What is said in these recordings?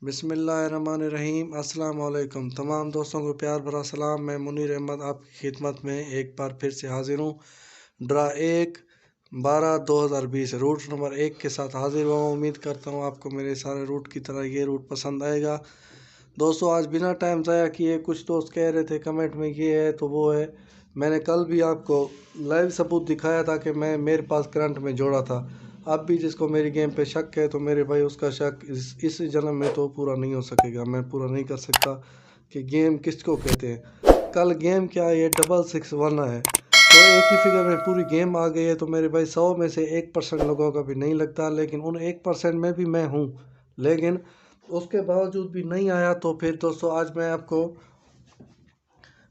बिस्मिल्लाहिर्रहमानिर्रहीम। अस्सलाम वालेकुम। तमाम दोस्तों को प्यार भरा सलाम। मैं मुनीर अहमद आपकी खिदमत में एक बार फिर से हाजिर हूँ। ड्रा 1/12/2020 रूट नंबर 1 के साथ हाजिर हुआ हूँ। उम्मीद करता हूँ आपको मेरे सारे रूट की तरह ये रूट पसंद आएगा। दोस्तों, आज बिना टाइम ज़ाया किए कुछ दोस्त कह रहे थे कमेंट में ये है तो वो है। मैंने कल भी आपको लाइव सबूत दिखाया था कि मैं मेरे पास करंट में जोड़ा था। अब भी जिसको मेरी गेम पे शक है तो मेरे भाई उसका शक इस जन्म में तो पूरा नहीं हो सकेगा। मैं पूरा नहीं कर सकता कि गेम किसको कहते हैं। कल गेम क्या है, ये 661 है तो एक ही फिगर में पूरी गेम आ गई है। तो मेरे भाई 100 में से 1% लोगों का भी नहीं लगता, लेकिन उन 1% में भी मैं हूँ। लेकिन उसके बावजूद भी नहीं आया। तो फिर दोस्तों, आज मैं आपको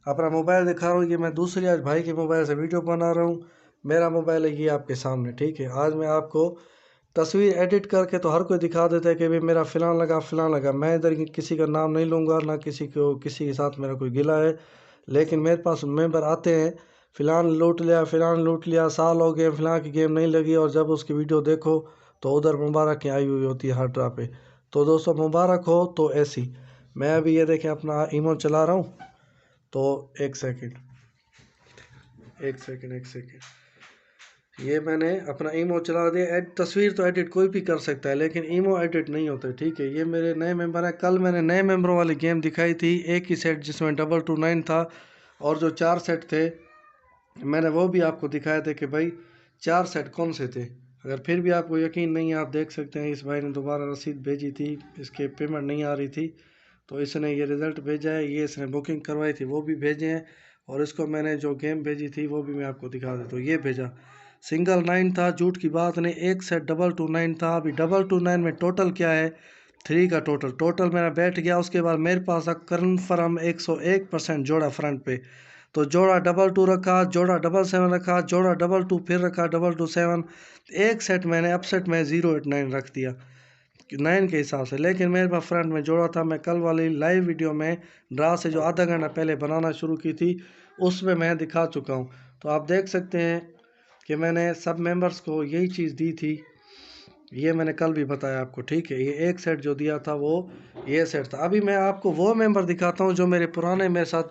अपना मोबाइल दिखा रहा हूँ। ये मैं दूसरी आज भाई के मोबाइल से वीडियो बना रहा हूँ। मेरा मोबाइल है ये आपके सामने, ठीक है। आज मैं आपको तस्वीर एडिट करके तो हर कोई दिखा देता है कि भाई मेरा फ़िलान लगा। मैं इधर किसी का नाम नहीं लूँगा, ना किसी के साथ मेरा कोई गिला है। लेकिन मेरे पास मेंबर आते हैं, फ़िलान लूट लिया, साल हो गए फ़िलान की गेम नहीं लगी, और जब उसकी वीडियो देखो तो उधर मुबारक की आई हुई होती है हर ड्रा पे। तो दोस्तों, मुबारक हो। तो ऐसी मैं अभी ये देखें अपना ईमो चला रहा हूँ। तो एक सेकंड, ये मैंने अपना ईमो चला दिया। तस्वीर तो एडिट कोई भी कर सकता है, लेकिन ईमो एडिट नहीं होता, ठीक है। ये मेरे नए मेंबर हैं। कल मैंने नए मेंबरों वाली गेम दिखाई थी, एक ही सेट जिसमें 229 था, और जो 4 सेट थे मैंने वो भी आपको दिखाए थे कि भाई 4 सेट कौन से थे। अगर फिर भी आपको यकीन नहीं है, आप देख सकते हैं, इस भाई ने दोबारा रसीद भेजी थी, इसके पेमेंट नहीं आ रही थी तो इसने ये रिज़ल्ट भेजा है। ये इसने बुकिंग करवाई थी वो भी भेजे हैं, और इसको मैंने जो गेम भेजी थी वो भी मैं आपको दिखा देता हूँ। ये भेजा सिंगल 9 था, झूठ की बात नहीं। एक सेट 229 था। अभी 229 में टोटल क्या है, 3 का टोटल मेरा बैठ गया। उसके बाद मेरे पास कन्फर्म 101% जोड़ा फ्रंट पे। तो जोड़ा 22 रखा, जोड़ा 77 रखा, जोड़ा 22 फिर रखा 227। एक सेट मैंने अपसेट में 089 रख दिया 9 के हिसाब से। लेकिन मेरे पास फ्रंट में जोड़ा था। मैं कल वाली लाइव वीडियो में ड्रा से जो आधा घंटा पहले बनाना शुरू की थी उसमें मैं दिखा चुका हूँ। तो आप देख सकते हैं कि मैंने सब मेंबर्स को यही चीज़ दी थी। ये मैंने कल भी बताया आपको, ठीक है। ये एक सेट जो दिया था वो ये सेट था। अभी मैं आपको वो मेंबर दिखाता हूँ जो मेरे पुराने मेरे साथ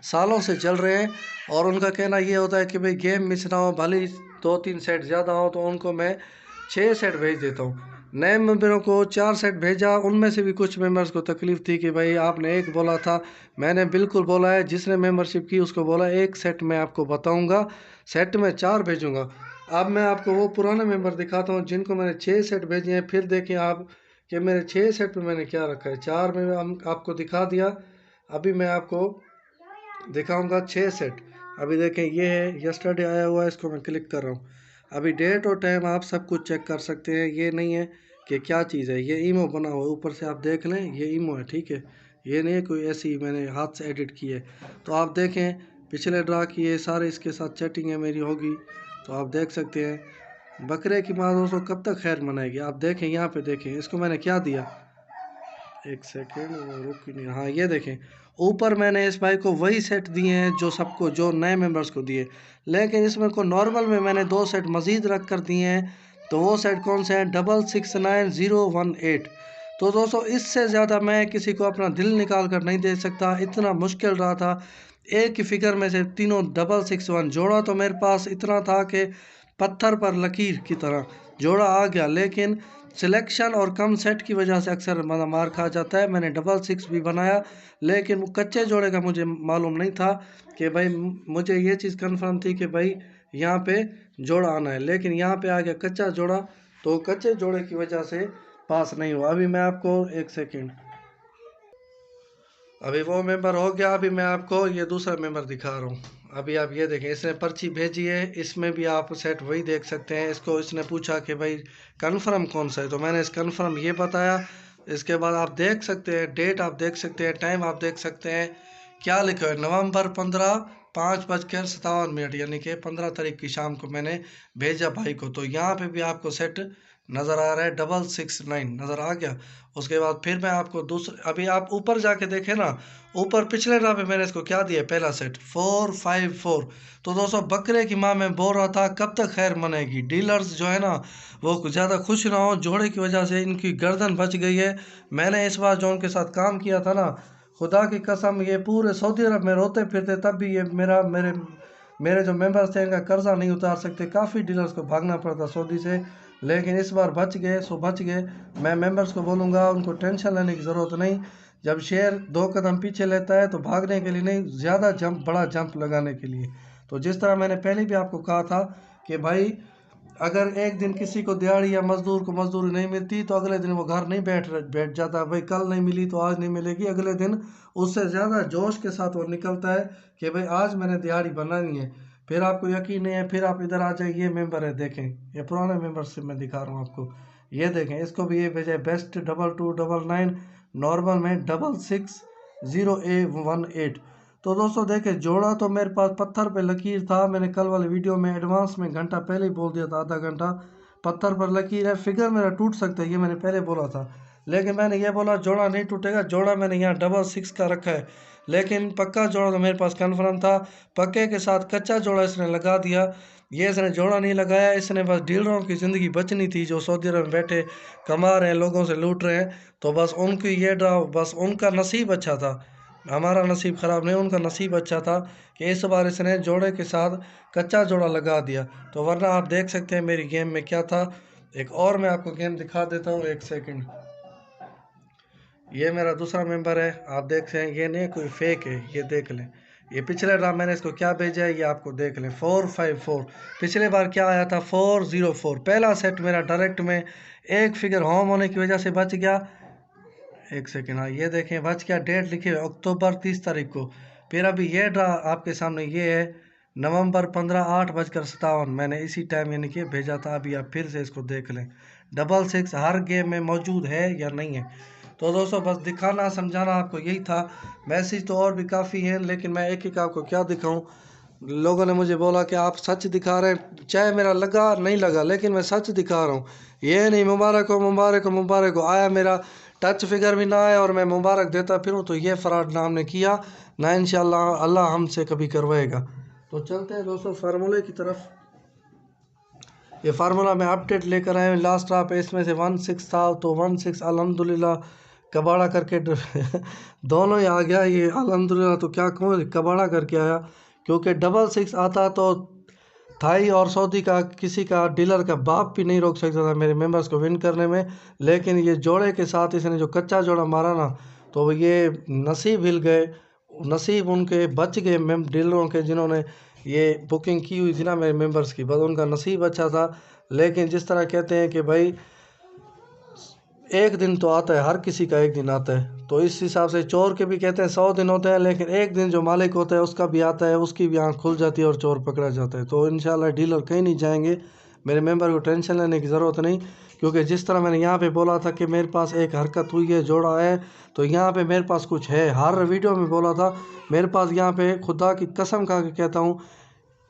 सालों से चल रहे हैं, और उनका कहना ये होता है कि भाई गेम मिस ना हो, भले 2-3 सेट ज़्यादा हो तो उनको मैं 6 सेट भेज देता हूँ। नए मेंबरों को 4 सेट भेजा। उनमें से भी कुछ मेंबर्स को तकलीफ़ थी कि भाई आपने एक बोला था। मैंने बिल्कुल बोला है, जिसने मेंबरशिप की उसको बोला एक सेट मैं आपको बताऊंगा, सेट में 4 भेजूंगा। अब मैं आपको वो पुराने मेंबर दिखाता हूँ जिनको मैंने 6 सेट भेजे हैं। फिर देखें आप कि मेरे 6 सेट पे मैंने क्या रखा है। 4 में आपको दिखा दिया। अभी मैं आपको दिखाऊंगा 6 सेट। अभी देखें, ये है यस्टरडे आया हुआ है, इसको मैं क्लिक कर रहा हूँ। अभी डेट और टाइम आप सब कुछ चेक कर सकते हैं। ये नहीं है कि क्या चीज़ है, ये ईमो बना हुआ है, ऊपर से आप देख लें ये ईमो है, ठीक है। ये नहीं है कोई ऐसी मैंने हाथ से एडिट की है। तो आप देखें पिछले ड्रा की ये सारे इसके साथ चैटिंग है मेरी होगी। तो आप देख सकते हैं बकरे की माँ दोस्तों कब तक खैर मनाएगी। आप देखें यहाँ पे देखें, इसको मैंने क्या दिया, एक सेकेंड वो रुक ही नहीं। हाँ, ये देखें ऊपर मैंने इस भाई को वही सेट दिए हैं जो सबको, जो नए मेंबर्स को दिए। लेकिन इसमें को नॉर्मल में मैंने 2 सेट मज़ीद रख कर दिए हैं। तो वो सेट कौन से हैं, 669018। तो दोस्तों, इससे ज़्यादा मैं किसी को अपना दिल निकाल कर नहीं दे सकता। इतना मुश्किल रहा था। एक ही फिगर में से तीनों 661 जोड़ा तो मेरे पास इतना था कि पत्थर पर लकीर की तरह जोड़ा आ गया। लेकिन सिलेक्शन और कम सेट की वजह से अक्सर मार खा जाता है। मैंने 66 भी बनाया, लेकिन वो कच्चे जोड़े का मुझे मालूम नहीं था कि भाई, मुझे ये चीज़ कंफर्म थी कि भाई यहाँ पे जोड़ा आना है, लेकिन यहाँ पे आ गया कच्चा जोड़ा। तो कच्चे जोड़े की वजह से पास नहीं हुआ। अभी मैं आपको एक सेकेंड, अभी वो मेंबर हो गया। अभी मैं आपको ये दूसरा मेंबर दिखा रहा हूँ। अभी आप ये देखें, इसने पर्ची भेजी है, इसमें भी आप सेट वही देख सकते हैं। इसको इसने पूछा कि भाई कन्फर्म कौन सा है, तो मैंने इस कन्फर्म ये बताया। इसके बाद आप देख सकते हैं डेट, आप देख सकते हैं टाइम, आप देख सकते हैं क्या लिखा है, नवंबर 15 5:57, यानी कि 15 तारीख की शाम को मैंने भेजा भाई को। तो यहाँ पे भी आपको सेट नज़र आ रहा है 669 नज़र आ गया। उसके बाद फिर मैं आपको दूसरे, अभी आप ऊपर जाके देखें ना, ऊपर पिछले ड्रा पे मैंने इसको क्या दिया, पहला सेट 454। तो दोस्तों बकरे की माँ मैं बोल रहा था कब तक खैर मनेगी। डीलर्स जो है ना वो ज़्यादा खुश ना हो, जोड़े की वजह से इनकी गर्दन बच गई है। मैंने इस बार जो उनके साथ काम किया था ना, खुदा की कसम ये पूरे सऊदी अरब में रोते फिरते, तब भी ये मेरे मेरे जो मेंबर्स थे इनका कर्जा नहीं उतार सकते। काफ़ी डीलर्स को भागना पड़ता सऊदी से, लेकिन इस बार बच गए सो बच गए। मैं मेंबर्स को बोलूँगा उनको टेंशन लेने की ज़रूरत नहीं। जब शेयर 2 कदम पीछे लेता है तो भागने के लिए नहीं, ज़्यादा जंप, बड़ा जंप लगाने के लिए। तो जिस तरह मैंने पहले भी आपको कहा था कि भाई अगर एक दिन किसी को दिहाड़ी या मजदूर को मजदूरी नहीं मिलती तो अगले दिन वो घर नहीं बैठ जाता। भाई कल नहीं मिली तो आज नहीं मिलेगी, अगले दिन उससे ज़्यादा जोश के साथ वो निकलता है कि भाई आज मैंने दिहाड़ी बनानी है। फिर आपको यकीन नहीं है, फिर आप इधर आ जाए, ये मेंबर है देखें, ये पुराने मेंबरशिप में दिखा रहा हूँ आपको, ये देखें, इसको भी ये भेजा है बेस्ट 2299, नॉर्मल में 6608। तो दोस्तों देखें, जोड़ा तो मेरे पास पत्थर पे लकीर था। मैंने कल वाले वीडियो में एडवांस में घंटा पहले ही बोल दिया था, आधा घंटा पत्थर पर लकीर है, फिगर मेरा टूट सकता है, ये मैंने पहले बोला था। लेकिन मैंने ये बोला जोड़ा नहीं टूटेगा, जोड़ा मैंने यहाँ 66 का रखा है। लेकिन पक्का जोड़ा तो मेरे पास कन्फर्म था। पक्के के साथ कच्चा जोड़ा इसने लगा दिया। ये इसने जोड़ा नहीं लगाया, इसने बस डीलरों की ज़िंदगी बचनी थी जो सऊदी अरब में बैठे कमा रहे हैं, लोगों से लूट रहे हैं। तो बस उनकी ये ड्रा, बस उनका नसीब अच्छा था, हमारा नसीब ख़राब नहीं, उनका नसीब अच्छा था कि इस बार इसने जोड़े के साथ कच्चा जोड़ा लगा दिया। तो वरना आप देख सकते हैं मेरी गेम में क्या था। एक और मैं आपको गेम दिखा देता हूँ, एक सेकंड। ये मेरा दूसरा मेंबर है, आप देख सकते हैं, ये नहीं कोई फेक है, ये देख लें। ये पिछले बार मैंने इसको क्या भेजा है ये आपको देख लें, 454। पिछले बार क्या आया था, 404। पहला सेट मेरा डायरेक्ट में एक फिगर होम होने की वजह से बच गया। एक सेकेंड, हाँ ये देखें बच गया। डेट लिखी है अक्टूबर 30 तारीख को। फिर अभी ये ड्रा आपके सामने ये है नवंबर 15 8:57। मैंने इसी टाइम यानी कि भेजा था। अभी आप फिर से इसको देख लें, 66 हर गेम में मौजूद है या नहीं है। तो दोस्तों बस दिखाना समझाना आपको यही था। मैसेज तो और भी काफ़ी हैं, लेकिन मैं एक एक आपको क्या दिखाऊं। लोगों ने मुझे बोला कि आप सच दिखा रहे हैं, चाहे मेरा लगा नहीं लगा, लेकिन मैं सच दिखा रहा हूँ। ये नहीं मुबारक हो मुबारक हो मुबारक हो, आया मेरा टच फिगर भी ना आए और मैं मुबारक देता फिरूँ, तो ये फ्रॉड ना हमने किया ना, इंशाल्लाह अल्लाह हमसे कभी करवाएगा। तो चलते हैं दोस्तों फार्मूले की तरफ। ये फार्मूला मैं अपडेट लेकर आया हूँ। लास्ट ड्रा पे इसमें से 16 था, तो 16 अल्हम्दुलिल्लाह कबाड़ा करके दोनों ही आ गया। ये अल्हम्दुलिल्लाह तो क्या कहूँ, कबाड़ा करके आया, क्योंकि 66 आता तो थाई और सऊदी का किसी का डीलर का बाप भी नहीं रोक सकता था मेरे मेंबर्स को विन करने में। लेकिन ये जोड़े के साथ इसने जो कच्चा जोड़ा मारा ना, तो ये नसीब हिल गए, नसीब उनके बच गए डीलरों के, जिन्होंने ये बुकिंग की हुई थी ना मेरे मेंबर्स की, बस उनका नसीब अच्छा था। लेकिन जिस तरह कहते हैं कि भाई एक दिन तो आता है, हर किसी का एक दिन आता है, तो इस हिसाब से चोर के भी कहते हैं 100 दिन होते हैं, लेकिन एक दिन जो मालिक होता है उसका भी आता है, उसकी भी आँख खुल जाती है और चोर पकड़ा जाता है। तो इंशाल्लाह डीलर कहीं नहीं जाएंगे, मेरे मेंबर को टेंशन लेने की ज़रूरत नहीं। क्योंकि जिस तरह मैंने यहाँ पे बोला था कि मेरे पास एक हरकत हुई है, जोड़ा है, तो यहाँ पे मेरे पास कुछ है। हर वीडियो में बोला था मेरे पास, यहाँ पे खुदा की कसम खा के कहता हूँ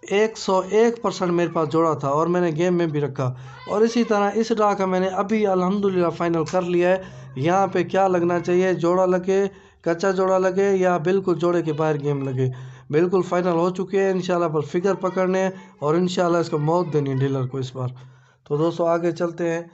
101% मेरे पास जोड़ा था, और मैंने गेम में भी रखा। और इसी तरह इस ड्रा का मैंने अभी अल्हम्दुलिल्लाह फाइनल कर लिया है। यहाँ पे क्या लगना चाहिए, जोड़ा लगे, कच्चा जोड़ा लगे, या बिल्कुल जोड़े के बाहर गेम लगे, बिल्कुल फाइनल हो चुके हैं। इंशाल्लाह पर फिगर पकड़ने हैं और इंशाल्लाह इसको मौत देनी है डीलर को इस बार। तो दोस्तों आगे चलते हैं।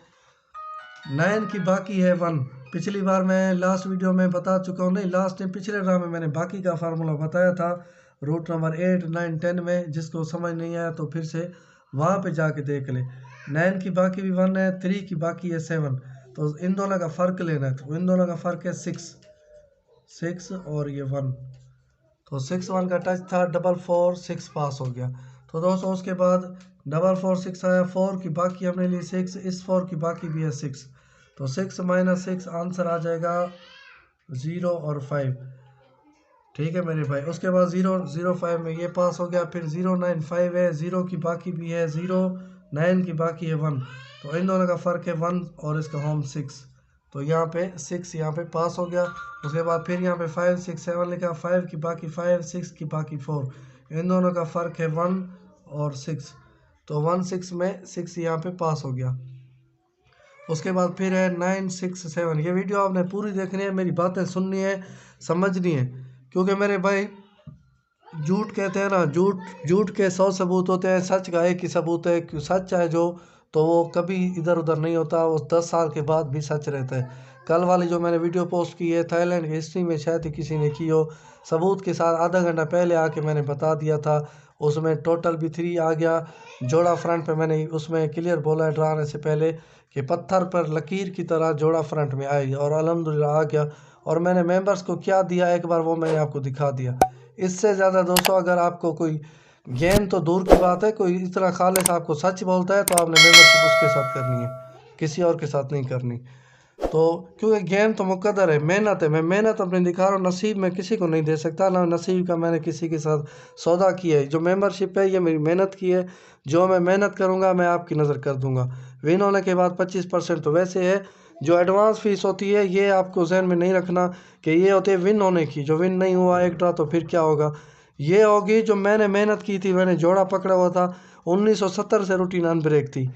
9 की बाकी है 1। पिछली बार मैं लास्ट वीडियो में बता चुका हूँ, नहीं लास्ट टाइम पिछले ड्रा में मैंने बाकी का फार्मूला बताया था, रूट नंबर 8 9 10 में। जिसको समझ नहीं आया तो फिर से वहाँ पे जाके देख ले। 9 की बाकी भी 1 है, 3 की बाकी है 7। तो इन दोनों का फ़र्क लेना है, तो इन दोनों का फ़र्क है 6 और ये 1। तो 6 1 का टच था, 4 4 6 पास हो गया। तो दोस्तों उसके बाद 4 4 6 आया, 4 की बाकी हमने ली 6, इस 4 की बाकी भी है 6। तो 6 - 6 आंसर आ जाएगा 0 और 5। ठीक है मेरे भाई। उसके बाद 0 0 5 में ये पास हो गया। फिर 0 9 5 है, 0 की बाकी भी है 0, 9 की बाकी है 1। तो इन दोनों का फ़र्क है 1 और इसका होम 6। तो यहाँ पे 6 यहाँ पे पास हो गया। उसके बाद फिर यहाँ पे 5 6 7 लिखा, 5 की बाकी 5, 6 की बाकी 4। इन दोनों का फ़र्क है 1 और 6। तो 1 6 में 6 यहाँ पे पास हो गया। उसके बाद फिर है 967। ये वीडियो आपने पूरी देखनी है, मेरी बातें सुननी है, समझनी है, क्योंकि मेरे भाई झूठ कहते हैं ना, झूठ झूठ के 100 सबूत होते हैं, सच का एक ही सबूत है कि सच है जो, तो वो कभी इधर उधर नहीं होता, वो 10 साल के बाद भी सच रहता है। कल वाली जो मैंने वीडियो पोस्ट की है थाईलैंड की हिस्ट्री में, शायद ही किसी ने की हो, सबूत के साथ आधा घंटा पहले आके मैंने बता दिया था। उसमें टोटल भी 3 आ गया। जोड़ा फ्रंट पे मैंने उसमें क्लियर बोला है ड्राने से पहले कि पत्थर पर लकीर की तरह जोड़ा फ्रंट में आएगी, और अल्हम्दुलिल्लाह आ गया। और मैंने मेंबर्स को क्या दिया एक बार वो मैंने आपको दिखा दिया। इससे ज़्यादा दोस्तों अगर आपको कोई गेम तो दूर की बात है, कोई इतना खालिस आपको सच बोलता है तो आपने मेंबरशिप उसके साथ करनी है, किसी और के साथ नहीं करनी। तो क्योंकि गेम तो मुकद्दर है, मेहनत है, मैं मेहनत अपनी दिखा रहा हूँ, नसीब में किसी को नहीं दे सकता, ना नसीब का मैंने किसी के साथ सौदा किया है। जो मेंबरशिप है ये मेरी मेहनत की है, जो मैं मेहनत करूँगा मैं आपकी नज़र कर दूँगा। विन होने के बाद 25% तो वैसे है। जो एडवांस फीस होती है ये आपको जहन में नहीं रखना कि ये होती है विन होने की, जो विन नहीं हुआ एक ड्रा तो फिर क्या होगा। ये होगी जो मैंने मेहनत की थी, मैंने जोड़ा पकड़ा हुआ था, 1970 से रूटीन अनब्रेक थी।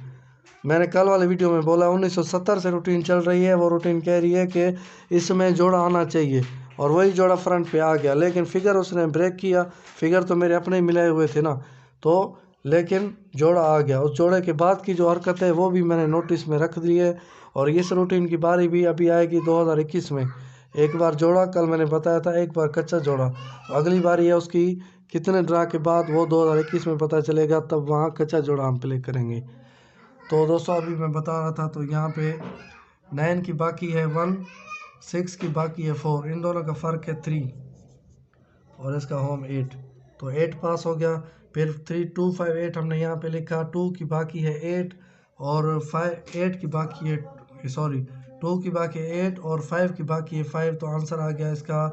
मैंने कल वाले वीडियो में बोला 1970 से रूटीन चल रही है, वो रूटीन कह रही है कि इसमें जोड़ा आना चाहिए, और वही जोड़ा फ्रंट पे आ गया, लेकिन फिगर उसने ब्रेक किया। फिगर तो मेरे अपने मिलाए हुए थे ना, तो लेकिन जोड़ा आ गया। उस जोड़े के बाद की जो हरकत है वो भी मैंने नोटिस में रख दी है, और इस रूटीन की बारी भी अभी आएगी 2021 में। एक बार जोड़ा कल मैंने बताया था, एक बार कच्चा जोड़ा, अगली बारी है उसकी कितने ड्रा के बाद वो 2021 में पता चलेगा, तब वहाँ कच्चा जोड़ा हम प्ले करेंगे। तो दोस्तों अभी मैं बता रहा था, तो यहाँ पे 9 की बाकी है 1, 6 की बाकी है 4, इन दोनों का फ़र्क है 3, और इसका होम 8, तो 8 पास हो गया। फिर 3 2 5 8 हमने यहाँ पे लिखा, 2 की बाकी है 8 और 5 8 की बाकी है, सॉरी 2 की बाकी है 8 और 5 की बाकी है 5, तो आंसर आ गया इसका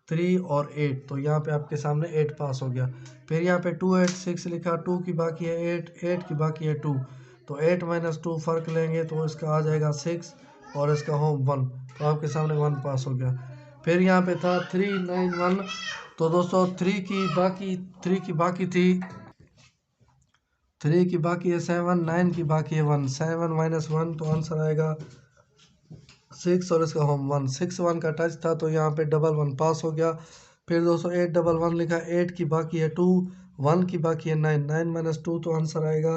3 और 8। तो यहाँ पे आपके सामने 8 पास हो गया। फिर यहाँ पे 2 8 6 लिखा, 2 की बाकी है 8 8 की बाकी है 2, तो 8 - 2 फ़र्क लेंगे तो इसका आ जाएगा 6, और इसका होम 1, तो आपके सामने 1 पास हो गया। फिर यहाँ पे था 3 9 1, तो दोस्तों 3 की बाकी थी, 3 की बाकी है 7, 9 की बाकी है 1, 7 - 1 तो आंसर आएगा 6, और इसका होम 1, 6 1 का टच था, तो यहाँ पे डबल 1 पास हो गया। फिर दोस्तों 8 डबल 1 लिखा, 8 की बाकी है 2, 1 की बाकी है 9, 9 - 2 तो आंसर आएगा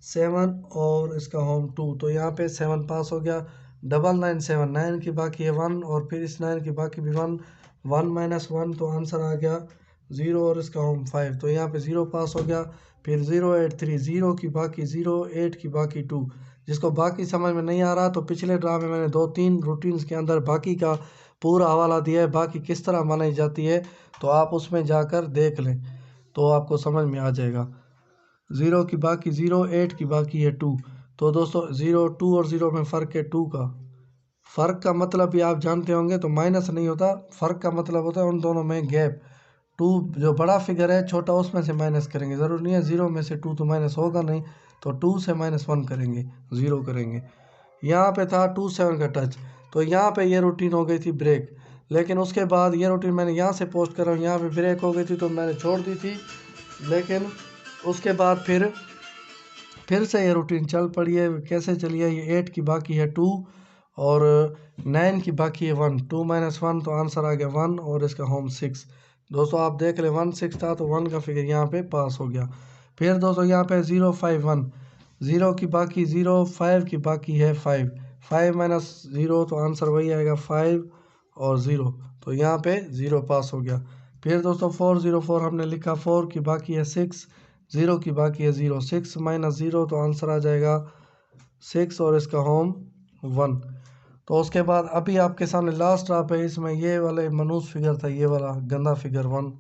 7, और इसका होम 2, तो यहाँ पे 7 पास हो गया। डबल 9 7, 9 की बाकी है 1, और फिर इस 9 की बाकी भी 1, 1 - 1 तो आंसर आ गया 0, और इसका होम 5, तो यहाँ पे 0 पास हो गया। फिर 0 8 3, 0 की बाकी 0, 8 की बाकी 2। जिसको बाकी समझ में नहीं आ रहा तो पिछले ड्रा में मैंने 2-3 रूटीन्स के अंदर बाकी का पूरा हवाला दिया है, बाकी किस तरह मनाई जाती है, तो आप उसमें जाकर देख लें तो आपको समझ में आ जाएगा। 0 की बाकी 0, 8 की बाकी है 2, तो दोस्तों 0 2 और 0 में फ़र्क है 2 का। फ़र्क का मतलब भी आप जानते होंगे, तो माइनस नहीं होता, फ़र्क का मतलब होता है उन दोनों में गैप। 2 जो बड़ा फिगर है छोटा उसमें से माइनस करेंगे, ज़रूरी नहीं है 0 में से 2 तो माइनस होगा नहीं, तो 2 से -1 करेंगे, 0 करेंगे। यहाँ पे था 2 7 का टच, तो यहाँ पे ये रूटीन हो गई थी ब्रेक, लेकिन उसके बाद ये रूटीन मैंने यहाँ से पोस्ट कर रहा हूँ, यहाँ पे ब्रेक हो गई थी तो मैंने छोड़ दी थी, लेकिन उसके बाद फिर से ये रूटीन चल पड़ी है। कैसे चली है, ये 8 की बाकी है 2 और 9 की बाकी है 1, 2 - 1 तो आंसर आ गया 1, और इसका होम 6। दोस्तों आप देख लें 1 6 था तो 1 का फिगर यहाँ पे पास हो गया। फिर दोस्तों यहाँ पे 0 5 1, 0 की बाकी 0, 5 की बाकी है 5, 5 - 0 तो आंसर वही आएगा 5 और 0, तो यहाँ पे 0 पास हो गया। फिर दोस्तों 4 0 4 हमने लिखा, 4 की बाकी है 6, 0 की बाकी है 0, 6 - 0 तो आंसर आ जाएगा 6, और इसका होम 1। तो उसके बाद अभी आपके सामने लास्ट ड्रॉप है, इसमें ये वाले मनूस फिगर था, ये वाला गंदा फिगर 1।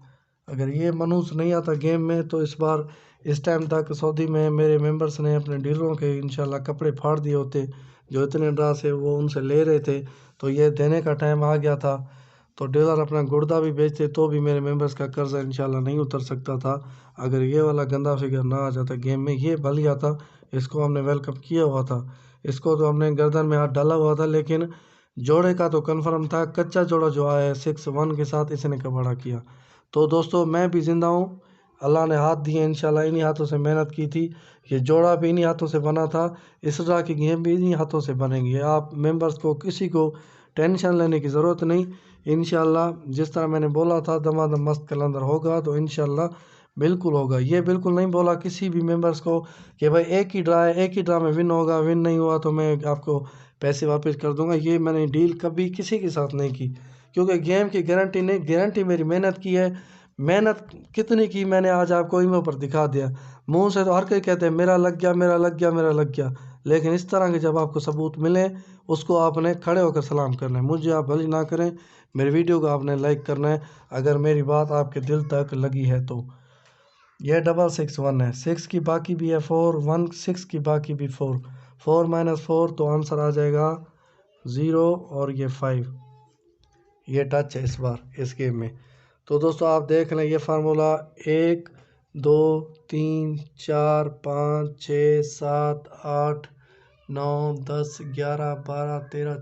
अगर ये मनूस नहीं आता गेम में तो इस बार इस टाइम तक सऊदी में मेरे मेंबर्स ने अपने डीलरों के इंशाल्लाह कपड़े फाड़ दिए होते, जो इतने ड्रा से वो उनसे ले रहे थे, तो ये देने का टाइम आ गया था। तो डीलर अपना गुर्दा भी बेचते तो भी मेरे मेंबर्स का कर्जा इंशाल्लाह नहीं उतर सकता था अगर ये वाला गंदा फिगर ना आ जाता गेम में। ये बलिया था, इसको हमने वेलकम किया हुआ था, इसको तो हमने गर्दन में हाथ डाला हुआ था, लेकिन जोड़े का तो कंफर्म था। कच्चा जोड़ा जो आया है 6 1 के साथ, इसने कबाड़ा किया। तो दोस्तों मैं भी ज़िंदा हूँ, अल्लाह ने हाथ दिए इंशाल्लाह, इन्हीं हाथों से मेहनत की थी। ये जोड़ा भी इन्हीं हाथों से बना था, इस तरह की गेम भी इन्हीं हाथों से बनेंगी। आप मेंबर्स को किसी को टेंशन लेने की ज़रूरत नहीं। इंशाल्लाह जिस तरह मैंने बोला था दमादम मस्त कलंदर होगा, तो इंशाल्लाह बिल्कुल होगा। ये बिल्कुल नहीं बोला किसी भी मेंबर्स को कि भाई एक ही ड्रा है, एक ही ड्रा में विन होगा, विन नहीं हुआ तो मैं आपको पैसे वापस कर दूंगा। ये मैंने डील कभी किसी के साथ नहीं की, क्योंकि गेम की गारंटी नहीं, गारंटी मेरी मेहनत की है। मेहनत कितनी की मैंने आज आपको ईमो पर दिखा दिया। मुंह से तो हर कोई कहते हैं मेरा लग गया, मेरा लग गया, मेरा लग गया, लेकिन इस तरह के जब आपको सबूत मिले उसको आपने खड़े होकर सलाम करना है। मुझे आप भली ना करें, मेरी वीडियो को आपने लाइक करना है अगर मेरी बात आपके दिल तक लगी है तो। यह 661 है, 6 की बाकी भी है 4, 1 6 की बाकी भी 4, 4 - 4 तो आंसर आ जाएगा 0 और ये 5। ये टच है इस बार इस गेम में। तो दोस्तों आप देख लें ये फार्मूला 1 2 3 4 5 6 7 8 9 10 11 12 13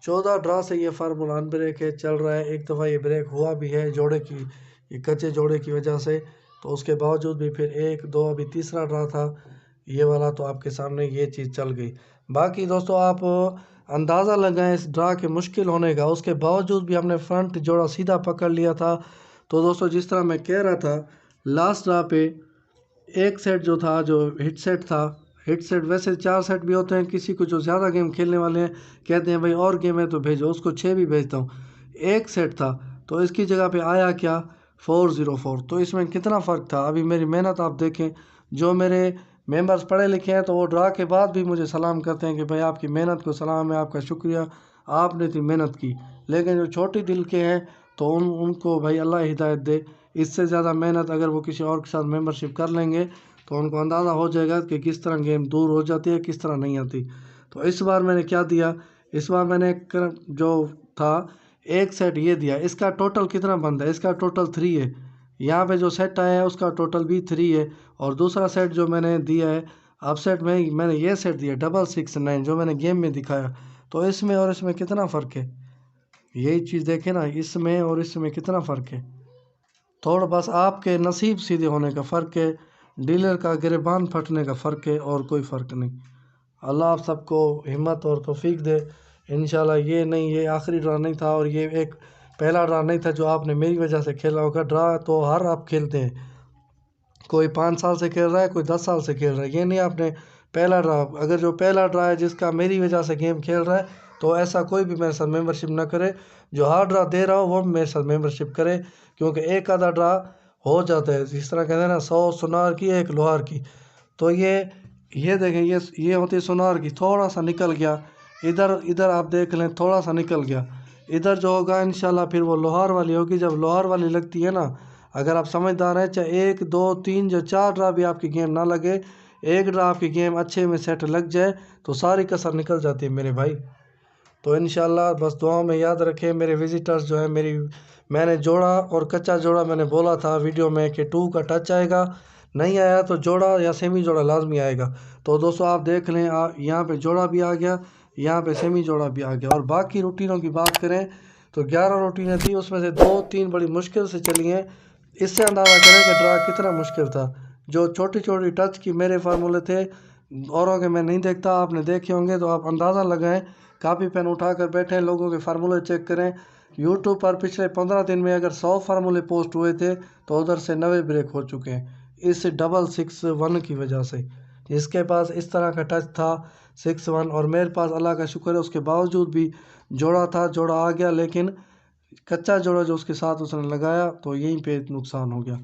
14 ड्रा से ये फार्मूला अनब्रेक है, चल रहा है। एक दफ़ा ये ब्रेक हुआ भी है जोड़े की, ये कच्चे जोड़े की वजह से, तो उसके बावजूद भी फिर 1 2 अभी तीसरा ड्रा था ये वाला, तो आपके सामने ये चीज़ चल गई। बाकी दोस्तों आप अंदाज़ा लगाएं इस ड्रा के मुश्किल होने का, उसके बावजूद भी हमने फ्रंट जोड़ा सीधा पकड़ लिया था। तो दोस्तों जिस तरह मैं कह रहा था, लास्ट ड्रा पे एक सेट जो था, जो हिट सेट था, हिट सेट वैसे 4 सेट भी होते हैं, किसी को जो ज़्यादा गेम खेलने वाले हैं कहते हैं भाई और गेम है तो भेजो, उसको 6 भी भेजता हूँ। एक सेट था तो इसकी जगह पे आया क्या 404। तो इसमें कितना फ़र्क था। अभी मेरी मेहनत आप देखें, जो मेरे मेंबर्स पढ़े लिखे हैं तो वो ड्रा के बाद भी मुझे सलाम करते हैं कि भाई आपकी मेहनत को सलाम है, आपका शुक्रिया, आपने इतनी मेहनत की। लेकिन जो छोटी दिल के हैं तो उनको भाई अल्लाह हिदायत दे। इससे ज़्यादा मेहनत अगर वो किसी और के साथ मेंबरशिप कर लेंगे तो उनको अंदाज़ा हो जाएगा कि किस तरह गेम दूर हो जाती है, किस तरह नहीं आती। तो इस बार मैंने क्या दिया, इस बार मैंने जो था एक सेट ये दिया। इसका टोटल कितना बनता है, इसका टोटल 3 है। यहाँ पे जो सेट आया है उसका टोटल भी 3 है। और दूसरा सेट जो मैंने दिया है अपसेट में, मैंने ये सेट दिया 669 जो मैंने गेम में दिखाया। तो इसमें और इसमें कितना फ़र्क है, यही चीज़ देखें ना, इसमें और इसमें कितना फ़र्क है। थोड़ा बस आपके नसीब सीधे होने का फ़र्क है, डीलर का गिरबान फटने का फ़र्क है, और कोई फ़र्क नहीं। अल्लाह आप सबको हिम्मत और तौफीक दे इंशाल्लाह। ये नहीं, ये आखिरी ड्रा नहीं था, और ये एक पहला ड्रा नहीं था जो आपने मेरी वजह से खेला होगा। ड्रा तो हर आप खेलते हैं, कोई 5 साल से खेल रहा है, कोई 10 साल से खेल रहा है, ये नहीं आपने पहला ड्रा। अगर जो पहला ड्रा है जिसका मेरी वजह से गेम खेल रहा है, तो ऐसा कोई भी मेरे साथ मेंबरशिप ना करे। जो हर ड्रा दे रहा हो वो मेरे साथ मेंबरशिप करे, क्योंकि एक आधा ड्रा हो जाता है। जिस तरह कहते हैं ना 100 सुनार की 1 लोहार की। तो ये देखें, ये होती है सुनार की, थोड़ा सा निकल गया इधर, इधर आप देख लें थोड़ा सा निकल गया इधर, जो होगा इंशाल्लाह फिर वो लोहार वाली होगी। जब लोहार वाली लगती है ना, अगर आप समझदार हैं, चाहे 1 2 3 जो 4 ड्रा भी आपकी गेम ना लगे, एक ड्रा आपकी गेम अच्छे में सेट लग जाए तो सारी कसर निकल जाती है मेरे भाई। तो इंशाल्लाह बस दुआओं में याद रखें मेरे विजिटर्स जो है। मैंने जोड़ा और कच्चा जोड़ा मैंने बोला था वीडियो में कि 2 का टच आएगा, नहीं आया तो जोड़ा या सेमी जोड़ा लाजमी आएगा। तो दोस्तों आप देख लें, यहाँ पे जोड़ा भी आ गया, यहाँ पे सेमी जोड़ा भी आ गया। और बाकी रूटीनों की बात करें तो 11 रूटीनें थी, उसमें से 2-3 बड़ी मुश्किल से चली हैं। इससे अंदाज़ा करें कि ड्रा कितना मुश्किल था। जो छोटी छोटी टच की मेरे फार्मूले थे, औरों के मैं नहीं देखता, आपने देखे होंगे तो आप अंदाज़ा लगाएं। कापी पेन उठा कर बैठे लोगों के फार्मूले चेक करें। यूट्यूब पर पिछले 15 दिन में अगर 100 फार्मूले पोस्ट हुए थे तो उधर से 90 ब्रेक हो चुके हैं इस 661 की वजह से। जिसके पास इस तरह का टच था 61, और मेरे पास अल्लाह का शुक्र है उसके बावजूद भी जोड़ा था, जोड़ा आ गया, लेकिन कच्चा जोड़ा जो उसके साथ उसने लगाया तो यहीं पे नुकसान हो गया।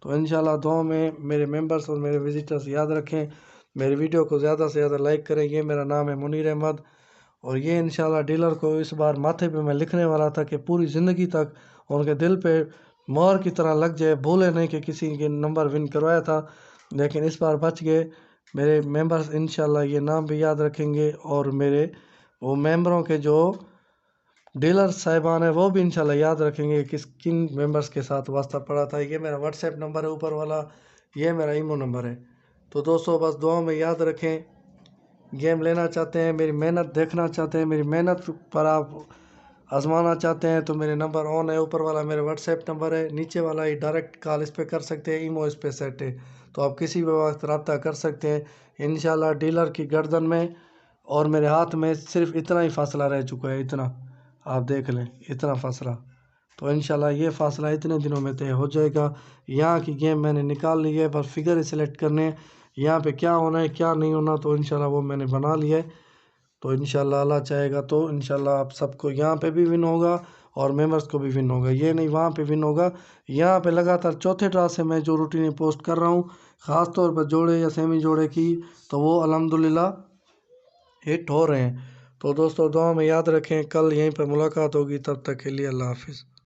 तो इंशाल्लाह दुआ में मेरे मेंबर्स और मेरे विजिटर्स याद रखें, मेरे वीडियो को ज़्यादा से ज़्यादा लाइक करें। ये मेरा नाम है मुनीर अहमद, और ये इंशाल्लाह डीलर को इस बार माथे पे मैं लिखने वाला था कि पूरी ज़िंदगी तक उनके दिल पे मोहर की तरह लग जाए, भूले नहीं कि किसी के नंबर विन करवाया था। लेकिन इस बार बच गए मेरे मेंबर्स, इंशाल्लाह ये नाम भी याद रखेंगे, और मेरे वो मेंबरों के जो डीलर साहिबान है वो भी इंशाल्लाह याद रखेंगे कि किन मेंबर्स के साथ वास्ता पड़ा था। ये मेरा व्हाट्सएप नंबर है ऊपर वाला, ये मेरा ईमो नंबर है। तो दोस्तों बस दुआ में याद रखें, गेम लेना चाहते हैं, मेरी मेहनत देखना चाहते हैं, मेरी मेहनत पर आप आजमाना चाहते हैं तो मेरे नंबर ऑन है, ऊपर वाला मेरा व्हाट्सएप नंबर है, नीचे वाला ही डायरेक्ट कॉल इस पर कर सकते हैं, ईमो इस पर सेट है, तो आप किसी भी वक्त रब्ता कर सकते हैं इंशाल्लाह। डीलर की गर्दन में और मेरे हाथ में सिर्फ इतना ही फासला रह चुका है, इतना आप देख लें, इतना फासला। तो इंशाल्लाह ये फासला इतने दिनों में तय हो जाएगा। यहाँ की गेम मैंने निकाल ली है, बस फिगर ही सिलेक्ट करने हैं, यहाँ पे क्या होना है क्या नहीं होना, तो इंशाल्लाह वो मैंने बना लिया है। तो इंशाल्लाह अल्लाह चाहेगा तो इंशाल्लाह आप सबको यहाँ पे भी विन होगा और मेंबर्स को भी विन होगा, ये नहीं वहाँ पे विन होगा। यहाँ पे लगातार चौथे ड्रा से मैं जो रूटीन पोस्ट कर रहा हूँ, ख़ास तौर पर जोड़े या सेमी जोड़े की, तो वो अल्हम्दुलिल्लाह हिट हो रहे हैं। तो दोस्तों दुआ में याद रखें, कल यहीं पर मुलाकात होगी, तब तक के लिए अल्लाह हाफिज़।